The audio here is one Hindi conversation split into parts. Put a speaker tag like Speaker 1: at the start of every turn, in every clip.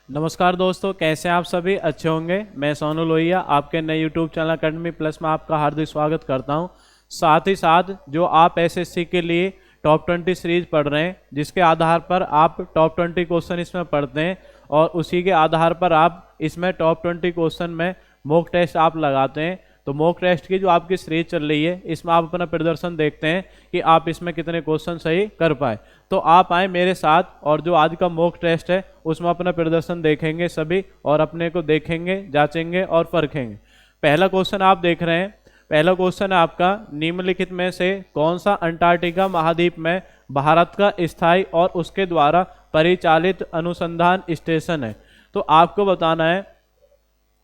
Speaker 1: नमस्कार दोस्तों, कैसे हैं आप सभी? अच्छे होंगे। मैं सोनू लोहिया आपके नए यूट्यूब चैनल अकेडमी प्लस में आपका हार्दिक स्वागत करता हूं। साथ ही साथ जो आप एसएससी के लिए टॉप 20 सीरीज पढ़ रहे हैं, जिसके आधार पर आप टॉप 20 क्वेश्चन इसमें पढ़ते हैं और उसी के आधार पर आप इसमें टॉप 20 क्वेश्चन में मॉक टेस्ट आप लगाते हैं। तो मॉक टेस्ट की जो आपकी सीरीज चल रही है, इसमें आप अपना प्रदर्शन देखते हैं कि आप इसमें कितने क्वेश्चन सही कर पाए। तो आप आए मेरे साथ और जो आज का मॉक टेस्ट है उसमें अपना प्रदर्शन देखेंगे सभी और अपने को देखेंगे, जांचेंगे और परखेंगे। पहला क्वेश्चन आप देख रहे हैं। पहला क्वेश्चन है आपका, निम्नलिखित में से कौन सा अंटार्कटिका महाद्वीप में भारत का स्थायी और उसके द्वारा परिचालित अनुसंधान स्टेशन है? तो आपको बताना है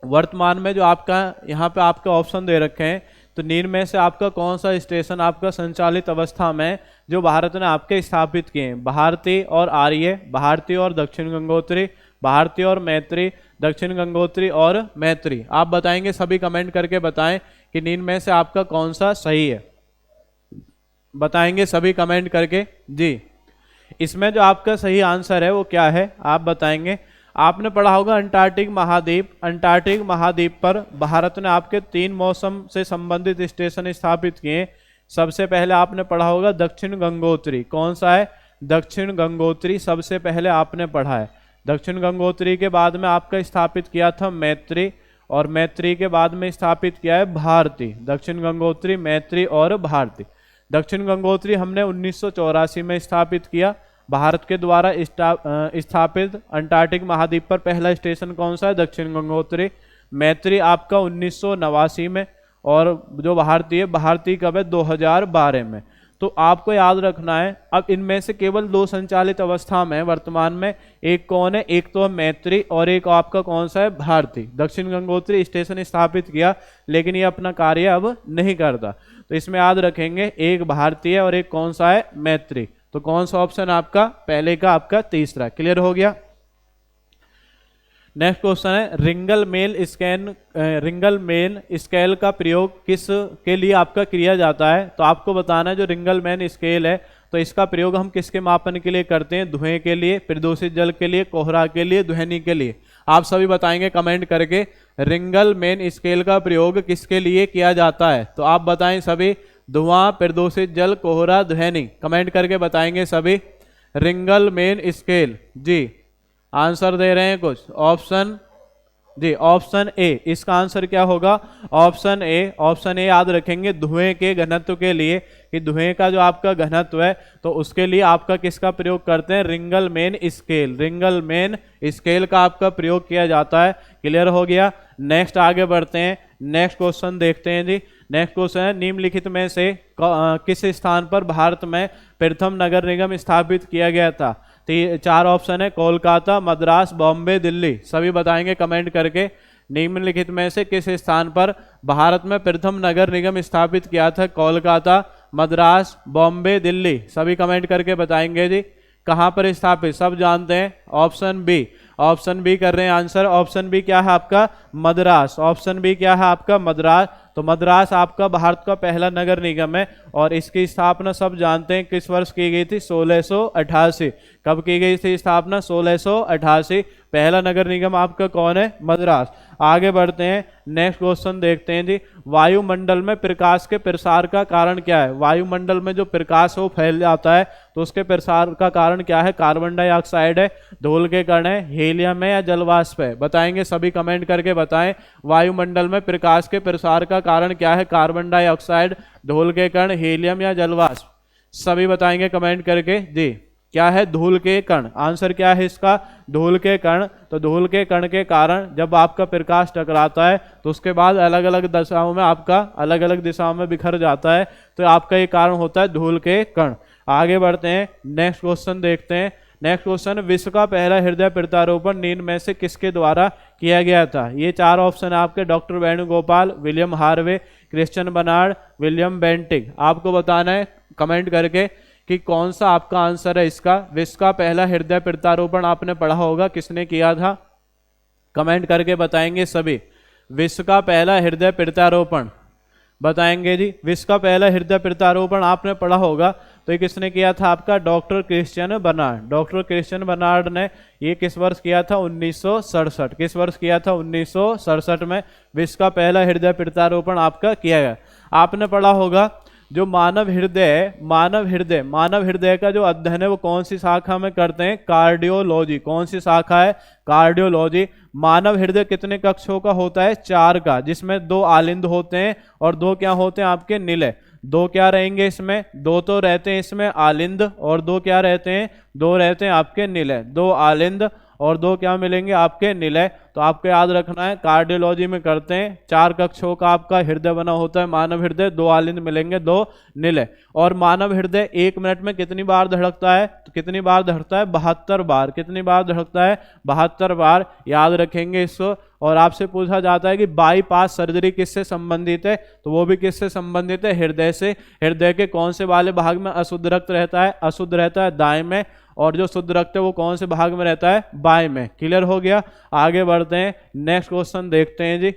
Speaker 1: वर्तमान में जो आपका यहाँ पे आपके ऑप्शन दे रखे हैं, तो निम्न में से आपका कौन सा स्टेशन आपका संचालित अवस्था में जो भारत ने आपके स्थापित किए हैं? भारती और आर्य, भारती और दक्षिण गंगोत्री, भारती और मैत्री, दक्षिण गंगोत्री और मैत्री। आप बताएंगे, सभी कमेंट करके बताएं कि निम्न में से आपका कौन सा सही है। बताएंगे सभी कमेंट करके जी। इसमें जो आपका सही आंसर है वो क्या है आप बताएंगे। आपने पढ़ा होगा अंटार्कटिक महाद्वीप। अंटार्कटिक महाद्वीप पर भारत ने आपके 3 मौसम से संबंधित स्टेशन स्थापित किए। सबसे पहले आपने पढ़ा होगा दक्षिण गंगोत्री। कौन सा है? दक्षिण गंगोत्री सबसे पहले आपने पढ़ा है। दक्षिण गंगोत्री के बाद में आपका स्थापित किया था मैत्री, और मैत्री के बाद में स्थापित किया है भारती। दक्षिण गंगोत्री, मैत्री और भारती। दक्षिण गंगोत्री हमने 1984 में स्थापित किया। भारत के द्वारा स्थापित अंटार्कटिक महाद्वीप पर पहला स्टेशन कौन सा है? दक्षिण गंगोत्री। मैत्री आपका 1989 में, और जो भारतीय भारती कब है? 2012 में। तो आपको याद रखना है, अब इनमें से केवल 2 संचालित अवस्था में वर्तमान में। एक कौन है? एक तो मैत्री और एक आपका कौन सा है? भारती। दक्षिण गंगोत्री स्टेशन स्थापित किया लेकिन ये अपना कार्य अब नहीं करता। तो इसमें याद रखेंगे, एक भारतीय और एक कौन सा है? मैत्री। तो कौन सा ऑप्शन आपका? पहले का आपका तीसरा। क्लियर हो गया। नेक्स्ट क्वेश्चन है, रिंगल मेन स्केल का प्रयोग किस के लिए आपका किया जाता है? तो आपको बताना है जो रिंगल मेन स्केल है, तो इसका प्रयोग हम किसके मापन के लिए करते हैं? धुएं के लिए, प्रदूषित जल के लिए, कोहरा के लिए, ध्वनि के लिए। आप सभी बताएंगे कमेंट करके, रिंगल मेन स्केल का प्रयोग किसके लिए किया जाता है? तो आप बताएं सभी, धुआं, प्रदूषित जल, कोहरा, ध्वनि। कमेंट करके बताएंगे सभी। रिंगल मेन स्केल जी। आंसर दे रहे हैं कुछ ऑप्शन जी। ऑप्शन ए, इसका आंसर क्या होगा? Option A. ऑप्शन ए याद रखेंगे, धुएं के घनत्व के लिए, कि धुएं का जो आपका घनत्व है तो उसके लिए आपका किसका प्रयोग करते हैं? रिंगल मेन स्केल। रिंगल मेन स्केल का आपका प्रयोग किया जाता है। क्लियर हो गया। नेक्स्ट आगे बढ़ते हैं। नेक्स्ट क्वेश्चन देखते हैं जी। नेक्स्ट क्वेश्चन है, निम्नलिखित में से किस स्थान पर भारत में प्रथम नगर निगम स्थापित किया गया था? तो 4 ऑप्शन है, कोलकाता, मद्रास, बॉम्बे, दिल्ली। सभी बताएंगे कमेंट करके, निम्नलिखित में से किस स्थान पर भारत में प्रथम नगर निगम स्थापित किया था? कोलकाता, मद्रास, बॉम्बे, दिल्ली। सभी कमेंट करके बताएंगे जी कहां पर स्थापित। सब जानते हैं। Option B. ऑप्शन बी कर रहे हैं आंसर। ऑप्शन बी क्या है आपका? मद्रास। ऑप्शन बी क्या है आपका? मद्रास। तो मद्रास आपका भारत का पहला नगर निगम है और इसकी स्थापना सब जानते हैं किस वर्ष की गई थी? 1688। कब की गई थी स्थापना? 1688। पहला नगर निगम आपका कौन है? मद्रास। आगे बढ़ते हैं। नेक्स्ट क्वेश्चन देखते हैं जी। वायुमंडल में प्रकाश के प्रसार का कारण क्या है? वायुमंडल में जो प्रकाश है वो फैल जाता है, तो उसके प्रसार का कारण क्या है? कार्बन डाइऑक्साइड है, धूल के कण है, हीलियम है या जलवाष्प है? बताएंगे सभी कमेंट करके बताएं। वायुमंडल में प्रकाश के प्रसार का कारण क्या है? कार्बन डाइऑक्साइड, धूल के कण, हीलियम या जलवाष्प? सभी बताएंगे कमेंट करके जी। क्या है? धूल के कण। आंसर क्या है इसका? धूल के कण। तो धूल के कण के कारण जब आपका प्रकाश टकराता है तो उसके बाद अलग अलग दिशाओं में आपका अलग अलग दिशाओं में बिखर जाता है, तो आपका ये कारण होता है धूल के कण। आगे बढ़ते हैं। नेक्स्ट क्वेश्चन देखते हैं। नेक्स्ट क्वेश्चन, विश्व का पहला हृदय प्रत्यारोपण निम्न में से किसके द्वारा किया गया था? ये 4 ऑप्शन आपके, doctor Venugopal, William Harvey, Christian Barnard, William Bentinck. आपको बताना है कमेंट करके कि कौन सा आपका आंसर है इसका। विश्व का पहला हृदय प्रत्यारोपण आपने पढ़ा होगा, किसने किया था? कमेंट करके बताएंगे सभी। विश्व का पहला हृदय प्रत्यारोपण बताएंगे जी। विश्व का पहला हृदय प्रत्यारोपण आपने पढ़ा होगा, तो ये किसने किया था आपका? Doctor Christian Barnard. Doctor Christian Barnard ने ये किस वर्ष किया था? 1967। किस वर्ष किया था? 1967 में विश्व का पहला हृदय प्रत्यारोपण आपका किया गया। आपने पढ़ा होगा जो मानव हृदय का जो अध्ययन है वो कौन सी शाखा में करते हैं? कार्डियोलॉजी। कौन सी शाखा है? कार्डियोलॉजी। मानव हृदय कितने कक्षों का होता है? 4 का, जिसमें 2 आलिंद होते हैं और 2 क्या होते हैं आपके? निलय। 2 क्या रहेंगे इसमें? 2 तो रहते हैं इसमें आलिंद, और 2 क्या रहते हैं? 2 रहते हैं आपके निलय। 2 आलिंद और 2 क्या मिलेंगे? आपके निलय। तो आपको याद रखना है कार्डियोलॉजी में करते हैं 4 कक्षों का आपका हृदय बना होता है मानव हृदय, 2 आलिंद मिलेंगे, 2 निलय। और मानव हृदय 1 मिनट में कितनी बार धड़कता है? तो कितनी बार धड़कता है? 72 बार। कितनी बार धड़कता है? 72 बार। याद रखेंगे इसको। और आपसे पूछा जाता है कि बाईपास सर्जरी किससे संबंधित है? तो वो भी किससे संबंधित है? हृदय से। हृदय के कौन से वाले भाग में अशुद्ध रक्त रहता है? अशुद्ध रहता है दाएं में। और जो शुद्ध रक्त है वो कौन से भाग में रहता है? बाएं में। क्लियर हो गया? आगे बढ़ते हैं, नेक्स्ट क्वेश्चन देखते हैं जी।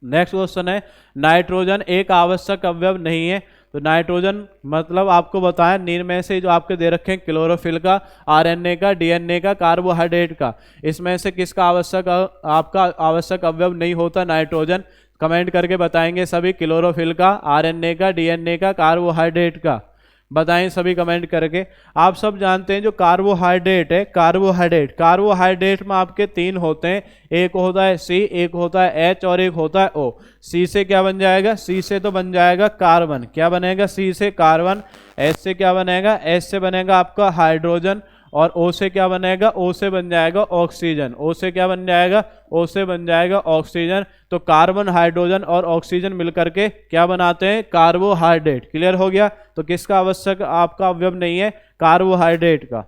Speaker 1: नेक्स्ट क्वेश्चन है, नाइट्रोजन एक आवश्यक अवयव नहीं है। तो नाइट्रोजन मतलब आपको बताया नीर में से जो आपके दे रखे हैं क्लोरोफिल का, आरएनए का, डीएनए का, कार्बोहाइड्रेट का, इसमें से किसका आपका आवश्यक अवयव नहीं होता? नाइट्रोजन। कमेंट करके बताएंगे सभी, क्लोरोफिल का, आरएनए का, डीएनए का, कार्बोहाइड्रेट का। बताएं सभी कमेंट करके। आप सब जानते हैं जो कार्बोहाइड्रेट है, कार्बोहाइड्रेट में आपके 3 होते हैं, एक होता है सी, एक होता है एच और एक होता है ओ। सी से क्या बन जाएगा? सी से तो बन जाएगा कार्बन। क्या बनेगा? सी से कार्बन। एच से क्या बनेगा? एच से बनेगा आपका हाइड्रोजन। और ओ से क्या बनेगा? ओ से बन जाएगा ऑक्सीजन। ओ से क्या बन जाएगा? ओ से बन जाएगा ऑक्सीजन। तो कार्बन, हाइड्रोजन और ऑक्सीजन मिलकर के क्या बनाते हैं? कार्बोहाइड्रेट। क्लियर हो गया? तो किसका आवश्यक आपका अवयव नहीं है? कार्बोहाइड्रेट का।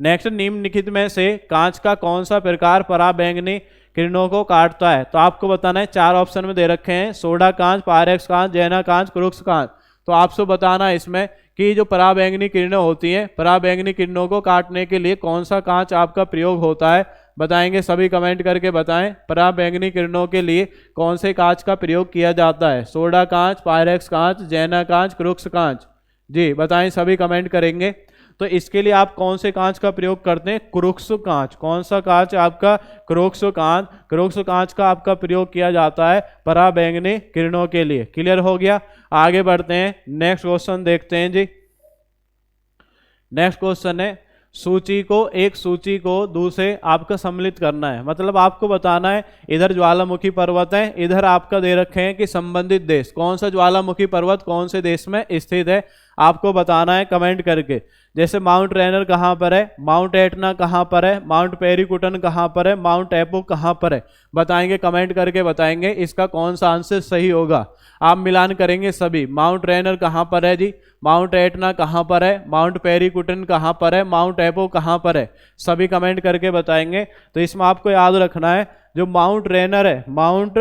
Speaker 1: नेक्स्ट, निम्नलिखित में से कांच का कौन सा प्रकार पराबैंगनी किरणों को काटता है? तो आपको बताना है, 4 ऑप्शन में दे रखे हैं, सोडा कांच, पायरेक्स कांच, जैना कांच, क्रुक्स कांच। तो आपसे बताना है इसमें कि जो पराबैंगनी किरणें होती हैं, पराबैंगनी किरणों को काटने के लिए कौन सा कांच आपका प्रयोग होता है? बताएंगे सभी, कमेंट करके बताएं पराबैंगनी किरणों के लिए कौन से कांच का प्रयोग किया जाता है? सोडा कांच, पायरेक्स कांच, जैना कांच, क्रुक्स कांच। जी बताएं सभी, कमेंट करेंगे। तो इसके लिए आप कौन से कांच का प्रयोग करते हैं? क्रुक्स कांच। कौन सा कांच आपका? क्रुक्स कांच। क्रुक्स कांच का आपका प्रयोग किया जाता है पराबैंगनी किरणों के लिए। क्लियर हो गया? आगे बढ़ते हैं, नेक्स्ट क्वेश्चन देखते हैं जी। नेक्स्ट क्वेश्चन है, एक सूची को दूसरे आपका सम्मिलित करना है। मतलब आपको बताना है इधर ज्वालामुखी पर्वत है, इधर आपका दे रखे हैं कि संबंधित देश, कौन सा ज्वालामुखी पर्वत कौन से देश में स्थित है, आपको बताना है कमेंट करके। जैसे माउंट रेनर कहाँ पर है, माउंट एटना कहाँ पर है, माउंट पेरिकुटन कहाँ पर है, माउंट एपो कहाँ पर है, बताएंगे कमेंट करके बताएंगे इसका कौन सा आंसर सही होगा। आप मिलान करेंगे सभी, माउंट रेनर कहाँ पर है जी, माउंट एटना कहाँ पर है, माउंट पेरिकुटन कहाँ पर है, माउंट एपो कहाँ पर है, सभी कमेंट करके बताएंगे। तो इसमें आपको याद रखना है जो माउंट रेनर है, माउंट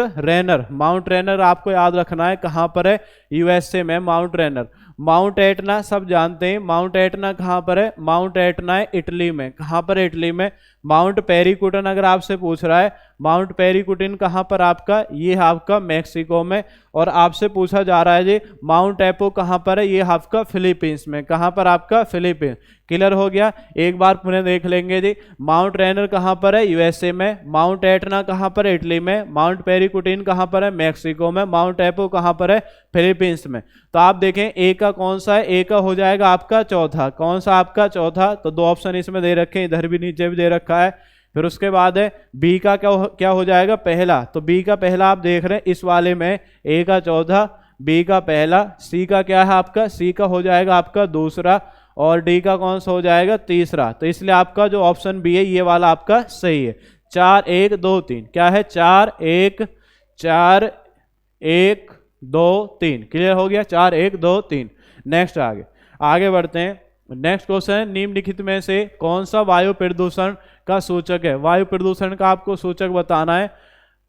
Speaker 1: रेनर आपको याद रखना है कहाँ पर है, यूएसए में माउंट रेनर। माउंट एटना सब जानते हैं, माउंट एटना कहाँ पर है, माउंट एटना है इटली में। कहाँ पर है? इटली में। माउंट पेरिकुटन अगर आपसे पूछ रहा है, माउंट पेरिकुटन कहाँ पर आपका, ये है आपका मैक्सिको में। और आपसे पूछा जा रहा है जी माउंट एपो कहाँ पर है, ये आपका फिलीपींस में। कहाँ पर आपका? फिलीपींस। क्लियर हो गया? एक बार पुनः देख लेंगे जी, माउंट रेनर कहाँ पर है, यूएसए में। माउंट एटना कहाँ पर है, इटली में। माउंट पेरिकुटिन कहाँ पर है, मैक्सिको में। माउंट एपो कहाँ पर है, फिलीपींस में। तो आप देखें ए का कौन सा है, ए का हो जाएगा आपका चौथा। कौन सा आपका? चौथा। तो दो ऑप्शन इसमें दे रखे हैं, इधर भी नीचे भी दे रखा है। फिर उसके बाद है बी का क्या हो जाएगा, पहला। तो बी का पहला आप देख रहे हैं इस वाले में, ए का चौथा, बी का पहला। सी का क्या है आपका, सी का हो जाएगा आपका दूसरा, और डी का कौन सा हो जाएगा, तीसरा। तो इसलिए आपका जो ऑप्शन बी है ये वाला आपका सही है। 4 1 2 3 क्या है, 4 1 2 3। क्लियर हो गया? 4 1 2 3। नेक्स्ट आगे बढ़ते हैं। नेक्स्ट क्वेश्चन है, निम्नलिखित में से कौन सा वायु प्रदूषण का सूचक है? वायु प्रदूषण का आपको सूचक बताना है।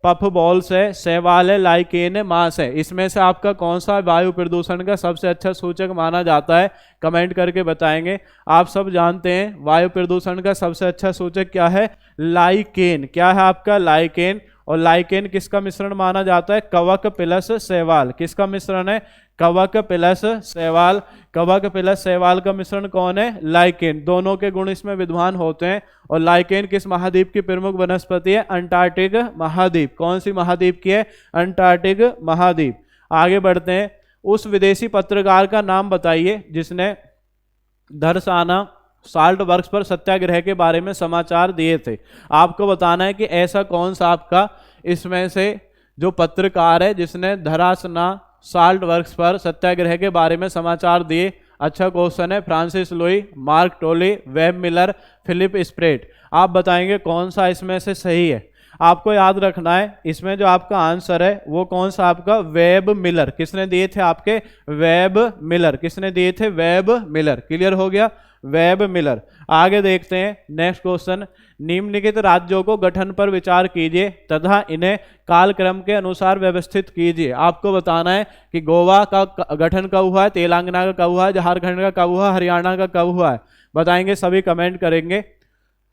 Speaker 1: पफ बॉल्स है, शैवाल है, लाइकेन है, मांस है। इसमें से आपका कौन सा वायु प्रदूषण का सबसे अच्छा सूचक माना जाता है? कमेंट करके बताएंगे। आप सब जानते हैं वायु प्रदूषण का सबसे अच्छा सूचक क्या है? लाइकेन। क्या है आपका? लाइकेन। और लाइकेन किसका मिश्रण माना जाता है? कवक प्लस शैवाल। किसका मिश्रण है? कवक प्लस शैवाल। कवक प्लस शैवाल का मिश्रण कौन है? लाइकेन। दोनों के गुण इसमें विद्यमान होते हैं। और लाइकेन किस महाद्वीप की प्रमुख वनस्पति है? अंटार्कटिक महाद्वीप। कौन सी महाद्वीप की है? अंटार्कटिक महाद्वीप। आगे बढ़ते हैं। उस विदेशी पत्रकार का नाम बताइए जिसने धरसाना साल्ट वर्क्स पर सत्याग्रह के बारे में समाचार दिए थे। आपको बताना है कि ऐसा कौन सा आपका इसमें से जो पत्रकार है जिसने धरासना साल्ट वर्क्स पर सत्याग्रह के बारे में समाचार दिए। अच्छा क्वेश्चन है। फ्रांसिस लुई, मार्क टोली, वेब मिलर, फिलिप स्प्रेट। आप बताएंगे कौन सा इसमें से सही है। आपको याद रखना है इसमें जो आपका आंसर है वो कौन सा आपका? Web Miller. किसने दिए थे आपके? Web Miller. किसने दिए थे? Web Miller. क्लियर हो गया? Web Miller. आगे देखते हैं नेक्स्ट क्वेश्चन। निम्नलिखित राज्यों को गठन पर विचार कीजिए तथा इन्हें कालक्रम के अनुसार व्यवस्थित कीजिए। आपको बताना है कि गोवा का गठन कब हुआ है, तेलंगाना का कब हुआ है, झारखंड का कब हुआ, हरियाणा का कब हुआ है? बताएंगे, सभी कमेंट करेंगे।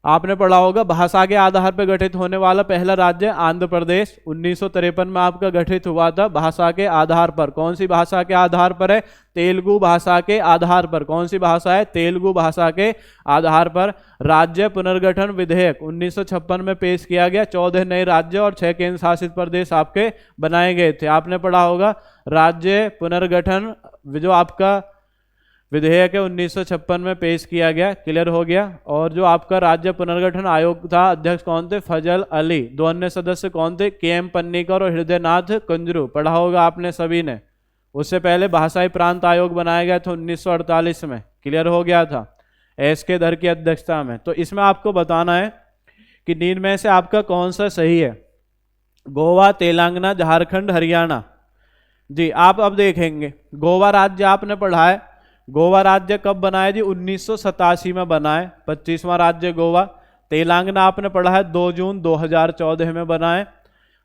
Speaker 1: आपने पढ़ा होगा भाषा के आधार पर गठित होने वाला पहला राज्य आंध्र प्रदेश 1953 में आपका गठित हुआ था भाषा के आधार पर। कौन सी भाषा के आधार पर है? तेलुगु भाषा के आधार पर। कौन सी भाषा है? तेलुगु भाषा के आधार पर। राज्य पुनर्गठन विधेयक 1956 में पेश किया गया। 14 नए राज्य और 6 केंद्र शासित प्रदेश आपके बनाए गए थे। आपने पढ़ा होगा राज्य पुनर्गठन जो आपका विधेयक है 1956 में पेश किया गया। क्लियर हो गया? और जो आपका राज्य पुनर्गठन आयोग था अध्यक्ष कौन थे? फजल अली। 2 अन्य सदस्य कौन थे? के.एम. पन्नीकर और हृदयनाथ कुंजरू। पढ़ा होगा आपने सभी ने। उससे पहले भाषाई प्रांत आयोग बनाया गया था 1948 में। क्लियर हो गया था एस.के. धर की अध्यक्षता में। तो इसमें आपको बताना है कि निम्न में से आपका कौन सा सही है? गोवा, तेलंगाना, झारखंड, हरियाणा। जी आप अब देखेंगे गोवा राज्य आपने पढ़ा है। गोवा राज्य कब बना है जी? 1987 में बना है। 25वां राज्य गोवा। तेलंगाना आपने पढ़ा है 2 जून 2014 में बना है।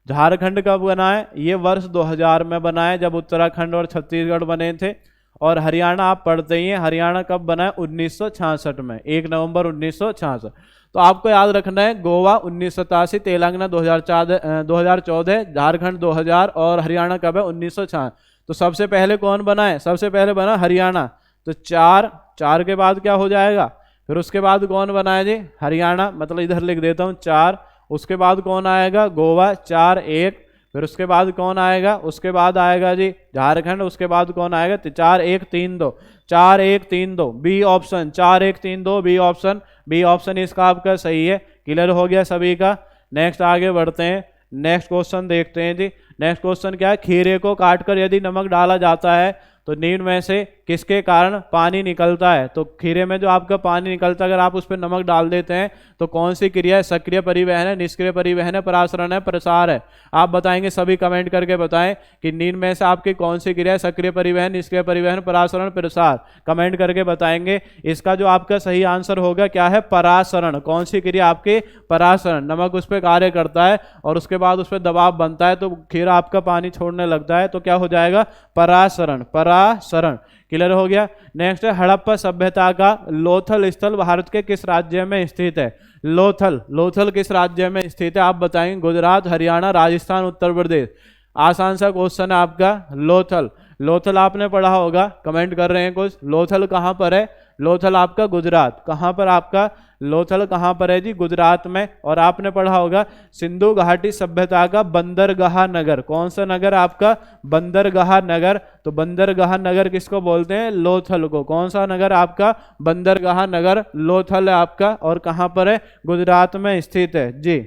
Speaker 1: झारखंड कब बना है? ये वर्ष 2000 में बना है जब उत्तराखंड और छत्तीसगढ़ बने थे। और हरियाणा आप पढ़ते ही हैं। हरियाणा कब बना है? 1966 में, 1 नवंबर 1966। तो आपको याद रखना है गोवा 1987, तेलंगाना 2014, झारखंड 2000 और हरियाणा कब है? 1966। तो सबसे पहले कौन बना है? सबसे पहले बना हरियाणा। तो 4 के बाद क्या हो जाएगा? फिर उसके बाद कौन बना है जी? हरियाणा। मतलब इधर लिख देता हूँ 4। उसके बाद कौन आएगा? गोवा। 4 1। फिर उसके बाद कौन आएगा? उसके बाद आएगा जी झारखंड। उसके बाद कौन आएगा? 4 1 3 2। 4 1 3 2 B option. 4 1 3 2 B option. B option इसका आपका सही है। क्लियर हो गया सभी का? नेक्स्ट आगे बढ़ते हैं। नेक्स्ट क्वेश्चन देखते हैं जी। नेक्स्ट क्वेश्चन क्या है? खीरे को काटकर यदि नमक डाला जाता है तो निम्न में से किसके कारण पानी निकलता है? तो खीरे में जो आपका पानी निकलता है अगर आप उस पर नमक डाल देते हैं तो कौन सी क्रिया है? सक्रिय परिवहन है, निष्क्रिय परिवहन है, परासरण है, प्रसार है? आप बताएंगे, सभी कमेंट करके बताएं कि निम्न में से आपकी कौन सी क्रिया है? सक्रिय परिवहन, निष्क्रिय परिवहन, परासरण, प्रसार। कमेंट करके बताएंगे। इसका जो आपका सही आंसर होगा क्या है? परासरण। कौन सी क्रिया आपकी? परासरण। नमक उस पर कार्य करता है और उसके बाद उस पर दबाव बनता है तो खीरा आपका पानी छोड़ने लगता है तो क्या हो जाएगा? परासरण। परासरण। क्लियर हो गया? नेक्स्ट है हड़प्पा सभ्यता का लोथल स्थल भारत के किस राज्य में स्थित है? लोथल। लोथल किस राज्य में स्थित है? आप बताएंगे। गुजरात, हरियाणा, राजस्थान, उत्तर प्रदेश। आसान सा क्वेश्चन है आपका। लोथल। लोथल आपने पढ़ा होगा। कमेंट कर रहे हैं कुछ। लोथल कहाँ पर है? लोथल आपका गुजरात। कहाँ पर आपका? लोथल कहाँ पर है जी? गुजरात में। और आपने पढ़ा होगा सिंधु घाटी सभ्यता का बंदरगाह नगर। कौन सा नगर आपका? बंदरगाह नगर। तो बंदरगाह नगर किसको बोलते हैं? लोथल को। कौन सा नगर आपका? बंदरगाह नगर। लोथल है आपका। और कहाँ पर है? गुजरात में स्थित है जी।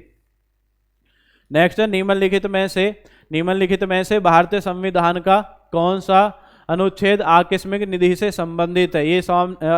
Speaker 1: नेक्स्ट है निम्नलिखित में से भारतीय संविधान का कौन सा अनुच्छेद आकस्मिक निधि से संबंधित है? ये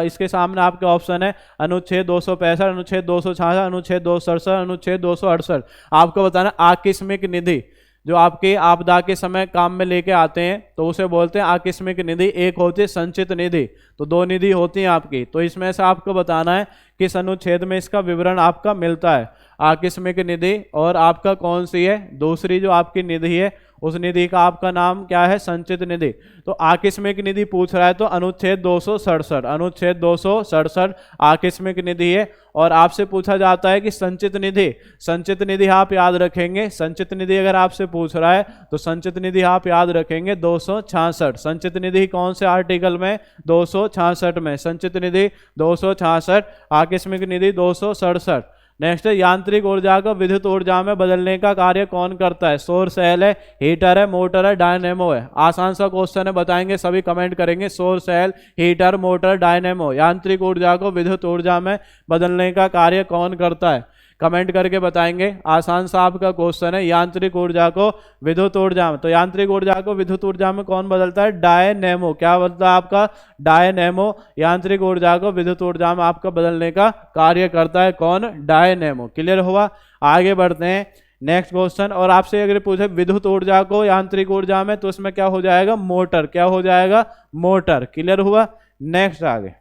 Speaker 1: इसके सामने आपके ऑप्शन है अनुच्छेद 265, अनुच्छेद 266, अनुच्छेद 267, अनुच्छेद 268। आपको बताना आकस्मिक निधि जो आपके आपदा के समय काम में लेके आते हैं तो उसे बोलते हैं आकस्मिक निधि। एक होती है संचित निधि। तो 2 निधि होती हैं आपकी। तो इसमें से आपको बताना है किस अनुच्छेद में इसका विवरण आपका मिलता है। आकस्मिक निधि, और आपका कौन सी है दूसरी जो आपकी निधि है उस निधि का आपका नाम क्या है संचित निधि। तो आकस्मिक निधि पूछ रहा है तो अनुच्छेद 267, अनुच्छेद 267 आकस्मिक निधि है। और आपसे पूछा जाता है कि संचित निधि, संचित निधि आप याद रखेंगे, संचित निधि अगर आपसे पूछ रहा है तो संचित निधि आप याद रखेंगे 266। संचित निधि कौन से आर्टिकल में 266 में, संचित निधि 266, आकस्मिक निधि 267। नेक्स्ट है यांत्रिक ऊर्जा को विद्युत ऊर्जा में बदलने का कार्य कौन करता है। सौर सेल है, हीटर है, मोटर है, डायनेमो है। आसान सा क्वेश्चन है, बताएंगे सभी कमेंट करेंगे। सौर सेल, हीटर, मोटर, डायनेमो, यांत्रिक ऊर्जा को विद्युत ऊर्जा में बदलने का कार्य कौन करता है, कमेंट करके बताएंगे। आसान सा आपका क्वेश्चन है, यांत्रिक ऊर्जा को विद्युत ऊर्जा में, तो यांत्रिक ऊर्जा को विद्युत ऊर्जा में कौन बदलता है, डायनेमो। क्या बदलता है आपका, डायनेमो। यांत्रिक ऊर्जा को विद्युत ऊर्जा में आपका बदलने का कार्य करता है कौन, डायनेमो। क्लियर हुआ, आगे बढ़ते हैं नेक्स्ट क्वेश्चन। और आपसे अगर पूछे विद्युत ऊर्जा को यांत्रिक ऊर्जा में, तो इसमें क्या हो जाएगा, मोटर। क्या हो जाएगा, मोटर। क्लियर हुआ, नेक्स्ट आगे।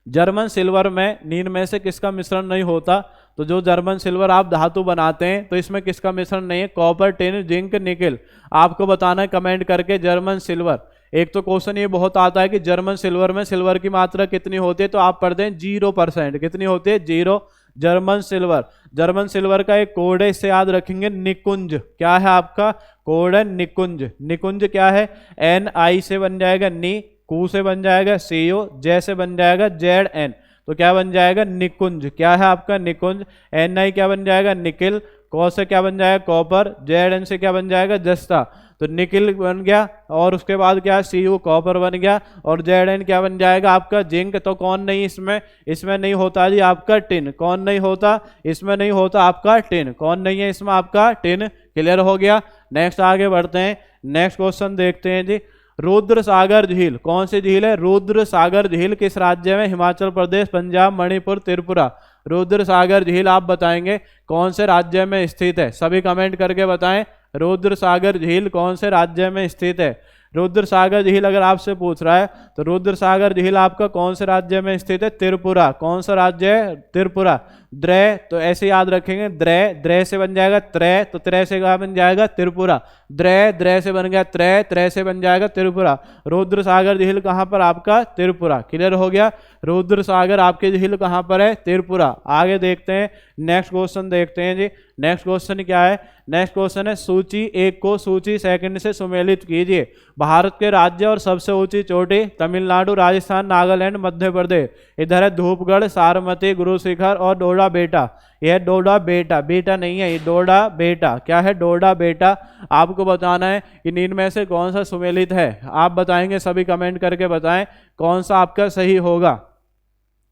Speaker 1: जर्मन सिल्वर में नील में से किसका मिश्रण नहीं होता। तो जो जर्मन सिल्वर आप धातु बनाते हैं तो इसमें किसका मिश्रण नहीं है, कॉपर, टिन, जिंक, निकेल। आपको बताना है कमेंट करके जर्मन सिल्वर। एक तो क्वेश्चन ये बहुत आता है कि जर्मन सिल्वर में सिल्वर की मात्रा कितनी होती है, तो आप पढ़ दें 0%। कितनी होती है, 0। जर्मन सिल्वर, जर्मन सिल्वर का एक कोड है, इसे याद रखेंगे निकुंज। क्या है आपका कोड है, निकुंज। निकुंज क्या है, NI से बन जाएगा नी, कू से बन जाएगा CO, जे से बन जाएगा ZN, तो क्या बन जाएगा, निकुंज। क्या है आपका निकुंज। NI क्या बन जाएगा, निकिल, को से क्या बन जाएगा, कॉपर, ZN से क्या बन जाएगा, जस्ता, तो निकिल बन गया। और उसके बाद क्या, CO कॉपर बन गया, और ZN क्या बन जाएगा आपका, जिंक। तो कौन नहीं इसमें, इसमें नहीं होता जी आपका टिन। कौन नहीं होता, इसमें नहीं होता आपका टिन। कौन नहीं है इसमें, आपका टिन। क्लियर हो गया, नेक्स्ट आगे बढ़ते हैं। नेक्स्ट क्वेश्चन देखते हैं जी। रुद्र सागर झील कौन सी झील है, रुद्र सागर झील किस राज्य में, हिमाचल प्रदेश, पंजाब, मणिपुर, त्रिपुरा। रुद्र सागर झील आप बताएंगे कौन से राज्य में स्थित है, सभी कमेंट करके बताएं। रुद्र सागर झील कौन से राज्य में स्थित है। रुद्र सागर झील अगर आपसे पूछ रहा है तो रुद्र सागर झील आपका कौन से राज्य में स्थित है, त्रिपुरा। कौन सा राज्य है, त्रिपुरा। द्रै, तो ऐसे याद रखेंगे, द्रै, द्रै से बन जाएगा त्रै, तो त्रै से क्या बन जाएगा, त्रिपुरा। द्रै, द्रै से बन गया त्रै, त्रै से बन जाएगा त्रिपुरा। रुद्र सागर झील कहाँ पर आपका, त्रिपुरा। क्लियर हो गया, रुद्र सागर आपकी झील कहाँ पर है, त्रिपुरा। आगे देखते हैं, नेक्स्ट क्वेश्चन देखते हैं जी। नेक्स्ट क्वेश्चन क्या है, नेक्स्ट क्वेश्चन है सूची 1 को सूची 2 से सुमेलित कीजिए। भारत के राज्य और सबसे ऊंची चोटी, तमिलनाडु, राजस्थान, नागालैंड, मध्य प्रदेश। इधर है धूपगढ़, सारमती, गुरु शिखर और डोडा बेटा। यह डोडा बेटा, बेटा नहीं है ये, डोडा बेटा। क्या है, डोडा बेटा। आपको बताना है कि इन में से कौन सा सुमेलित है। आप बताएंगे, सभी कमेंट करके बताएं कौन सा आपका सही होगा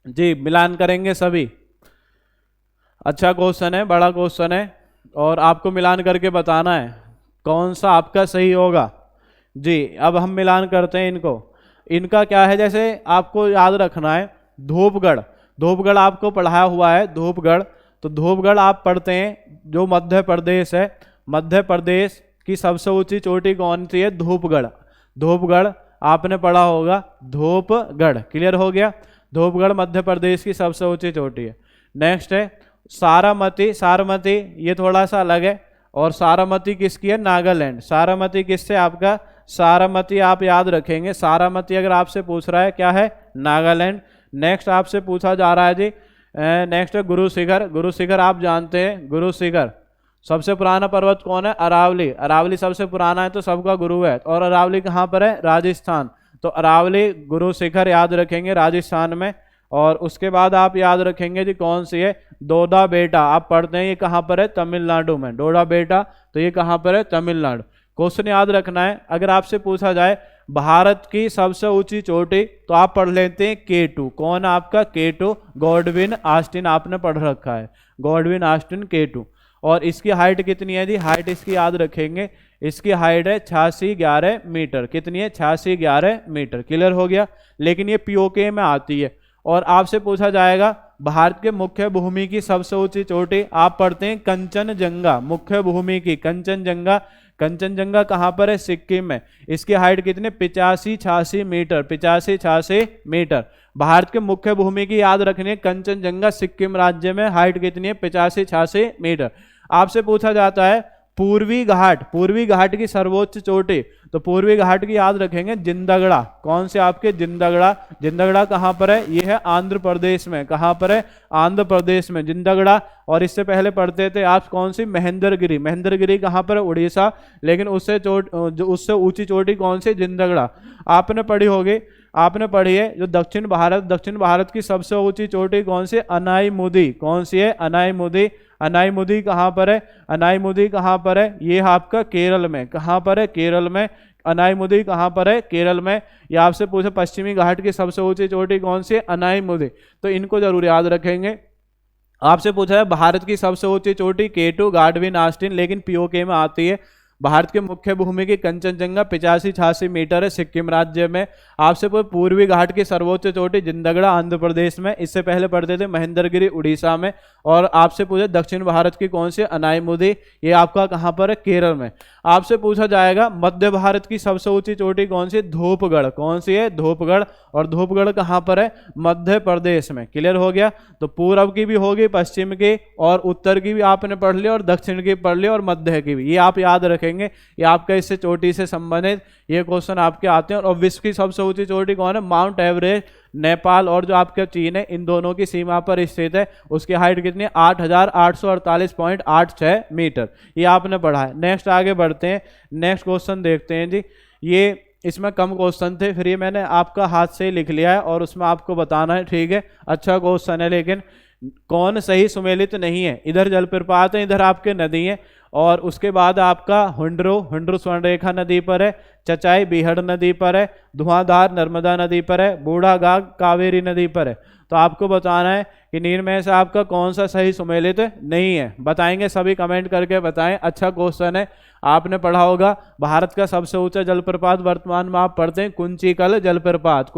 Speaker 1: जी। मिलान करेंगे सभी। अच्छा क्वेश्चन है, बड़ा क्वेश्चन है, और आपको मिलान करके बताना है कौन सा आपका सही होगा जी। अब हम मिलान करते हैं इनको। इनका क्या है, जैसे आपको याद रखना है धूपगढ़, धूपगढ़ आपको पढ़ाया हुआ है धूपगढ़। तो धूपगढ़ आप पढ़ते हैं जो मध्य प्रदेश है, मध्य प्रदेश की सबसे ऊंची चोटी कौन सी है, धूपगढ़। धूपगढ़ आपने पढ़ा होगा, धूपगढ़। क्लियर हो गया, धूपगढ़ मध्य प्रदेश की सबसे ऊंची चोटी है। नेक्स्ट है सारामती, सारमती ये थोड़ा सा अलग है, और सारामती किसकी है, नागालैंड। सारामती किससे आपका, सारामती आप याद रखेंगे। सारामती अगर आपसे पूछ रहा है क्या है, नागालैंड। नेक्स्ट आपसे पूछा जा रहा है जी, नेक्स्ट है गुरु शिखर। गुरु शिखर आप जानते हैं, गुरु शिखर। सबसे पुराना पर्वत कौन है, अरावली। अरावली सबसे पुराना है तो सबका गुरु है, और अरावली कहाँ पर है, राजस्थान। तो अरावली गुरु शिखर याद रखेंगे, राजस्थान में। और उसके बाद आप याद रखेंगे जी कौन सी है, डोडा बेटा। आप पढ़ते हैं ये कहाँ पर है, तमिलनाडु में। डोडा बेटा, तो ये कहाँ पर है, तमिलनाडु। क्वेश्चन याद रखना है, अगर आपसे पूछा जाए भारत की सबसे ऊंची चोटी, तो आप पढ़ लेते हैं K2। कौन आपका, K2, गॉडविन ऑस्टिन आपने पढ़ रखा है, गॉडविन ऑस्टिन K2। और इसकी हाइट कितनी है जी, हाइट इसकी याद रखेंगे, इसकी हाइट है 8611 मीटर। कितनी है, 8611 मीटर। क्लियर हो गया, लेकिन ये POK में आती है। और आपसे पूछा जाएगा भारत के मुख्य भूमि की सबसे ऊंची चोटी, आप पढ़ते हैं कंचनजंगा। मुख्य भूमि की कंचनजंगा कंचनजंगा कहाँ पर है? सिक्किम में। इसकी हाइट कितनी? 85-86 मीटर, 85-86 मीटर। भारत के मुख्य भूमि की याद रखनी है, कंचनजंगा सिक्किम राज्य में, हाइट कितनी है? 85-86 मीटर। आपसे पूछा जाता है पूर्वी घाट की सर्वोच्च चोटी, तो पूर्वी घाट की याद रखेंगे जिंदगड़ा। कौन से? आपके जिंदगड़ा कहां पर है? ये है आंध्र प्रदेश में। कहां पर है? आंध्र प्रदेश में जिंदगड़ा। और इससे पहले पढ़ते थे आप कौन सी? महेंद्रगिरी कहां पर है? उड़ीसा। लेकिन उससे ऊंची चोटी कौन सी? जिंदगड़ा। आपने पढ़ी है जो दक्षिण भारत की सबसे ऊंची चोटी कौन सी? अनाईमुदी। कौन सी है? अनाईमुदी कहां पर है? अनाईमुदी कहां पर है? ये आपका केरल में। कहां पर है? केरल में। अनाईमुदी कहां पर है? केरल में। ये आपसे पूछे पश्चिमी घाट की सबसे ऊंची चोटी कौन सी है? अनाईमुदी। तो इनको जरूर याद रखेंगे। आपसे पूछा है भारत की सबसे ऊंची चोटी K2 गाडविन ऑस्टिन, लेकिन पीओके में आती है। भारत के मुख्य भूमि की कंचनजंगा 85-86 मीटर है, सिक्किम राज्य में। आपसे पूर्वी घाट की सर्वोच्च चोटी जिंदगड़ा आंध्र प्रदेश में। इससे पहले पढ़ते थे महेंद्रगिरी उड़ीसा में। और आपसे पूछे दक्षिण भारत की कौन सी? अनाईमुदी। ये आपका कहां पर है? केरल में। आपसे पूछा जाएगा मध्य भारत की सबसे ऊंची चोटी कौन सी? धूपगढ़। कौन सी है? धूपगढ़। और धूपगढ़ कहां पर है? मध्य प्रदेश में। क्लियर हो गया। तो पूर्व की भी होगी, पश्चिम की और उत्तर की भी आपने पढ़ लिया, और दक्षिण की पढ़ लिया, और मध्य की भी। ये आप याद रखेंगे। ये आपका इससे चोटी से संबंधित ये क्वेश्चन आपके आते हैं। और विश्व की सबसे ऊंची चोटी कौन है? Mount Everest. नेपाल और जो आपका चीन है, इन दोनों की सीमा पर स्थित है। उसकी हाइट कितनी है? 8848.86 मीटर। ये आपने पढ़ा है। नेक्स्ट आगे बढ़ते हैं, नेक्स्ट क्वेश्चन देखते हैं जी। ये इसमें कम क्वेश्चन थे, फिर ये मैंने आपका हाथ से लिख लिया है और उसमें आपको बताना है। ठीक है, अच्छा क्वेश्चन है, लेकिन कौन सही सुमेलित नहीं है? इधर जलप्रपात है, इधर आपके नदी है। और उसके बाद आपका हुंड्रू स्वर्णरेखा नदी पर है, चचाई बीहड़ नदी पर है, धुआंधार नर्मदा नदी पर है, बूढ़ाघाट कावेरी नदी पर है। तो आपको बताना है कि निम्न में से आपका कौन सा सही सुमेलित नहीं है। बताएंगे सभी, कमेंट करके बताएं। अच्छा क्वेश्चन है, आपने पढ़ा होगा भारत का सबसे ऊंचा जलप्रपात वर्तमान में आप पढ़ते हैं कुंचिकल जलप्रपात।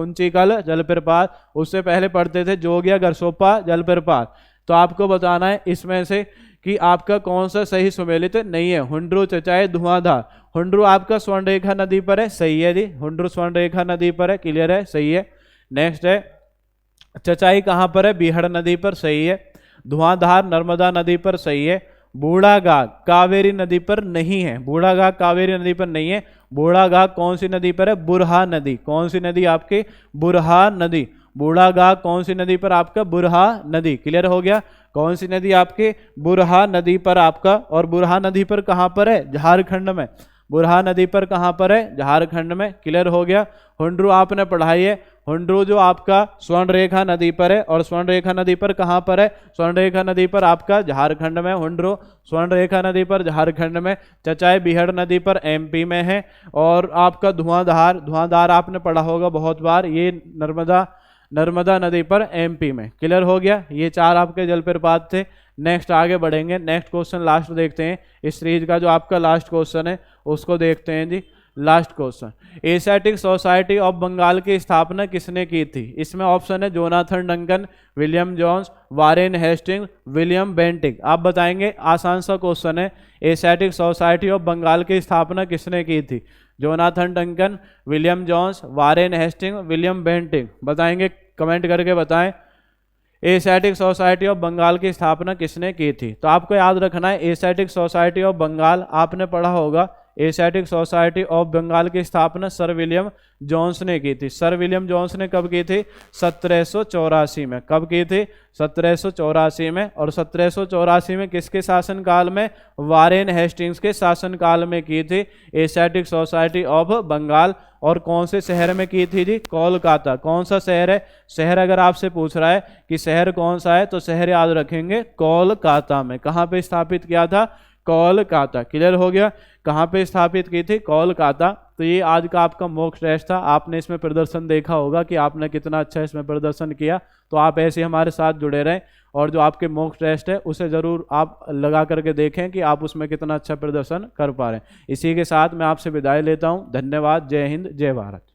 Speaker 1: उससे पहले पढ़ते थे जोगिया गरसोप्पा जलप्रपात। तो आपको बताना है इसमें से कि आपका कौन सा सही सुमेलित नहीं है। हुंड्रू, चचाई, धुआंधार। हुंड्रू आपका स्वर्णरेखा नदी पर है, सही है जी। हुंड्रू स्वर्णरेखा नदी पर है, क्लियर है, सही है। नेक्स्ट है चचाई कहाँ पर है? बीहड़ नदी पर, सही है। धुआंधार नर्मदा नदी पर, सही है। बूढ़ाघाट कावेरी नदी पर नहीं है, बूढ़ाघाट कावेरी नदी पर नहीं है। बूढ़ाघाट कौन सी नदी पर है? बुरहा नदी। कौन सी नदी आपकी? बुरहा नदी। बूढ़ाघाट कौन सी नदी पर? आपका बुरहा नदी। क्लियर हो गया। कौन सी नदी आपकी? बुरहा नदी पर आपका। और बुरहा नदी पर कहाँ पर है? झारखंड में। बुरहा नदी पर कहाँ पर है? झारखंड में। क्लियर हो गया। हुंड्रू आपने पढ़ाई है। हुंड्रू जो आपका स्वर्णरेखा नदी पर है, और स्वर्णरेखा नदी पर कहाँ पर है? स्वर्णरेखा नदी पर आपका झारखंड में। हुंड्रू स्वर्णरेखा नदी पर झारखंड में। चचाई बीहड़ नदी पर MP में है। और आपका धुआंधार आपने पढ़ा होगा बहुत बार, ये नर्मदा नदी पर MP में। क्लियर हो गया। ये चार आपके जलप्रपात थे। नेक्स्ट आगे बढ़ेंगे, नेक्स्ट क्वेश्चन लास्ट देखते हैं। इस सीरीज का जो आपका लास्ट क्वेश्चन है उसको देखते हैं जी। Last question, Asiatic Society of Bengal की स्थापना किसने की थी? इसमें ऑप्शन है Jonathan Duncan, William Jones, Warren Hastings, William Bentinck. आप बताएंगे, आसान सा क्वेश्चन है। एशियाटिक सोसाइटी ऑफ बंगाल की स्थापना किसने की थी? Jonathan Duncan, William Jones, Warren Hastings, William Bentinck. बताएंगे, कमेंट करके बताएं। एशियाटिक सोसाइटी ऑफ बंगाल की स्थापना किसने की थी? तो आपको याद रखना है एशियाटिक सोसाइटी ऑफ बंगाल, आपने पढ़ा होगा। एशियाटिक सोसाइटी ऑफ बंगाल की स्थापना सर विलियम जोन्स ने की थी। सर विलियम जोन्स ने कब की थी? 1784 में। कब की थी? 1784 में। और 1784 में किसके शासनकाल में? वारेन हेस्टिंग्स के शासनकाल में की थी एशियाटिक सोसाइटी ऑफ बंगाल। और कौन से शहर में की थी जी? कोलकाता। कौन सा शहर है? शहर अगर आपसे पूछ रहा है कि शहर कौन सा है, तो शहर याद रखेंगे कोलकाता में। कहाँ पे स्थापित किया था? कोलकाता। क्लियर हो गया। कहाँ पे स्थापित की थी? कोलकाता। तो ये आज का आपका मॉक टेस्ट था। आपने इसमें प्रदर्शन देखा होगा कि आपने कितना अच्छा इसमें प्रदर्शन किया। तो आप ऐसे हमारे साथ जुड़े रहें, और जो आपके मॉक टेस्ट है उसे ज़रूर आप लगा करके देखें कि आप उसमें कितना अच्छा प्रदर्शन कर पा रहे हैं। इसी के साथ मैं आपसे विदाई लेता हूँ। धन्यवाद। जय हिंद, जय भारत।